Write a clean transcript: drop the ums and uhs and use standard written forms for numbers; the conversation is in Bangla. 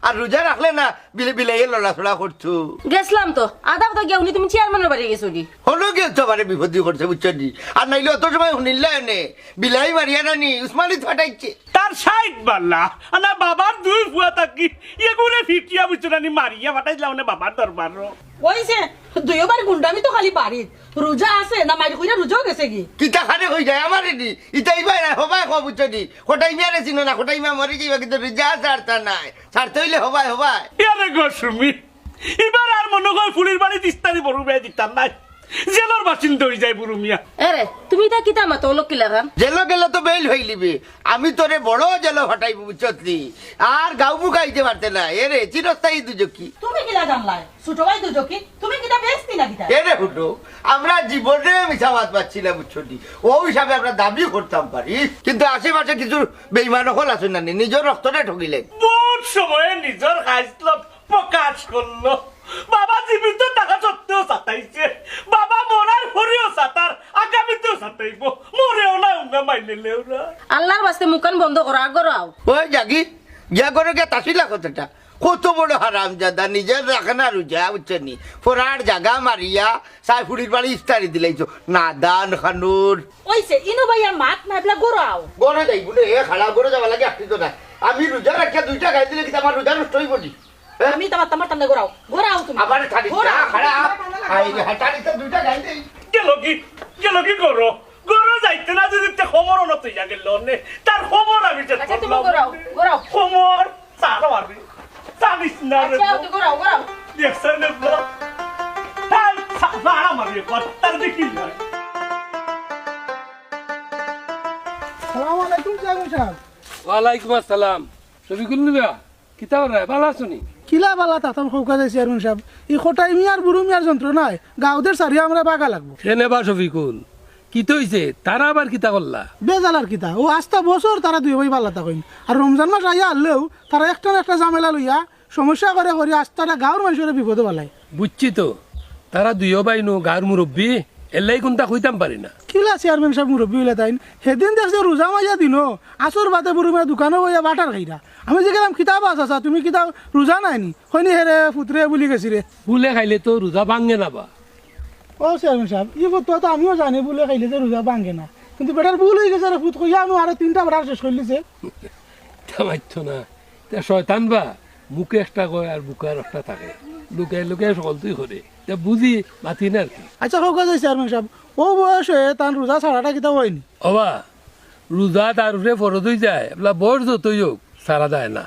আর রোজা রাখলে না বিলাই লড়াচড়া করছো। গেছিলাম তো আধা কথা গিয়া উনি তুমি চেয়ারম্যানের বাড়ি গেছো কি হলো গেছো মানে বিপত্তি করছে বুঝছো নি। আর নাইলে অত সময় শুনিলে এনে বিলাই মারিয়া নানি উসমানি ফাটাইছে তার সাইড বাল্লা না বাবার দুই ফুয়া থাকি এগুলো ফিটিয়া বুঝছো না মারিয়া ফাটাইছিলাম না বাবার দরবার ওইছে দুইবার গুন্ডামি তো খালি বাড়িত রোজা আছে না মাইর কইরা রোজাও গেছে কি কিতা খানে হয়ে যায় আমার নি ইতাই ভাই না হবাই কব বুঝছো নি কোটাই মিয়ারে চিনো না কোটাই মিয়া মরে যাইবা কিন্তু রিজা ছাড়তা নাই ছাড়তে হইলে হবাই হবাই এরে গোসমি এবার আর মনে হয় ফুলির বাড়ি তিস্তারি বড় মেয়ে দিতাম নাই জেলার বাসিন্দা হয়ে যায় বুড়ো মিয়া। এরে তুমি তা কিতা মাতো লোক লাগান জেলো গেলে তো বেল হইলিবি আমি তোরে বড় জেলো হটাইব বুঝছলি আর গাউ মুখাইতে পারতে না এরে চিরস্থায়ী দুজকি তুমি কিলা জানলাই ছোট ভাই দুজকি তুমি কিটা বেশতি না কিটা এরে হুটো আমরা জীবনে মিছাবাদ পাচ্ছি না বুঝছলি ও হিসাবে আমরা দাবি করতাম পারি কিন্তু আশেপাশে কিছু বেইমান হল আছে না নিজের রক্তটা ঠকিলেন বহুত সময়ে নিজের হাইসলত প্রকাশ করলো বাবা জীবিত টাকা সত্ত্বেও সাতাইছে বাবা মরার পরেও সাতার আগামীতেও সাতাইব মরেও না উঙ্গা মাইলেও না আল্লাহর বাস্তে মুকান বন্ধ করো আগরাও ওই জাগি গিয়া করে গিয়া তাসিলা কথাটা কত বড় হারাম জাদা নিজের রাখে না রুজা বুঝছেনি ফোরার জাগা মারিয়া সাইফুড়ির বাড়ি ইফতারি দিলাইছো না দান খানুর ওইছে ইনো ভাইয়ার মাত না এবলা গরাও গড়ে যাই বলে এ খাড়া গড়ে যাওয়া লাগে আপনি তো না আমি রোজা রাখিয়া দুইটা গাই দিলে কিন্তু আমার রোজা নষ্ট হইব নি আমি তোমার টানে গরাও গরাও তুমি আবার ছাড়ি খাড়া আই রে হাটারি তো দুইটা গাই দেই গেল কি করো গরো যাইতে না যদি খবর না তুই গেল নে তার খবর আমি চেক আচ্ছা তুমি করলাম গরাও গরাও খবর সারা মারবি জানিস না রে আচ্ছা তুমি গরাও গরাও দেখছেন না ব্লো তাই সারা মারবি কত দেখি না আসসালামু আলাইকুম চেয়ারম্যান সাহেব। ওয়ালাইকুম আসসালাম শফিকুল মিয়া কিতা রে ভালো আছনি কিলা বালা তাতাম খৌকা যায় চেয়ারম্যান সাহেব এই খোটাই মিয়ার বুড়ো মিয়ার যন্ত্রণায় গাঁওদের সারিয়া আমরা বাগা লাগবো কেনে বা শফিকুল কি তৈছে তারা আবার কিতা করলা বেজালার কিতা ও আস্তা বছর তারা দুই ভাই বালা থাকেন আর রমজান মাস আইয়া আনলেও তারা একটা না একটা ঝামেলা লইয়া সমস্যা করে করে আস্তাটা গাঁওর মানুষের বিপদে বালাই বুঝছি তো তারা দুইও বাইনো গার মুরব্বী এলাই কোনটা কইতাম পারি না কিলা চেয়ারম্যান সাহেব মুরব্বী হইলে তাইন সেদিন দেখছে রোজা মাইয়া দিনো আসর বাদে বুড়ো মেয়ে দোকানে বইয়া বাটার খাইরা আমি যে গেলাম কিতাব আছা তুমি কিতাব রোজা নাইনি হয়নি হেরে ফুতরে বুলি গেছি রে ফুলে খাইলে তো রোজা ভাঙে না বা ও চেয়ারম্যান সাহেব এই কথা তো আমিও জানি বলে খাইলে যে রোজা ভাঙে না কিন্তু বেটার ভুল হয়ে গেছে রে ফুত কইয়া আমি আরো 3টা বাটার শেষ করে দিছে থামাইছ না তা শয়তান বা মুখে একটা কয় আর বুকে আর একটা থাকে লুকাই লুকাই সকলতুই করে তা বুঝি মাতি না আর কি আচ্ছা হোক আছে চেয়ারম্যান সাহেব ও বয়সে তার রোজা ছাড়াটা কিতা হয়নি অবা রোজা তার উপরে ফরজ হয়ে যায় এগুলা বয়স যতই হোক সারা যায় না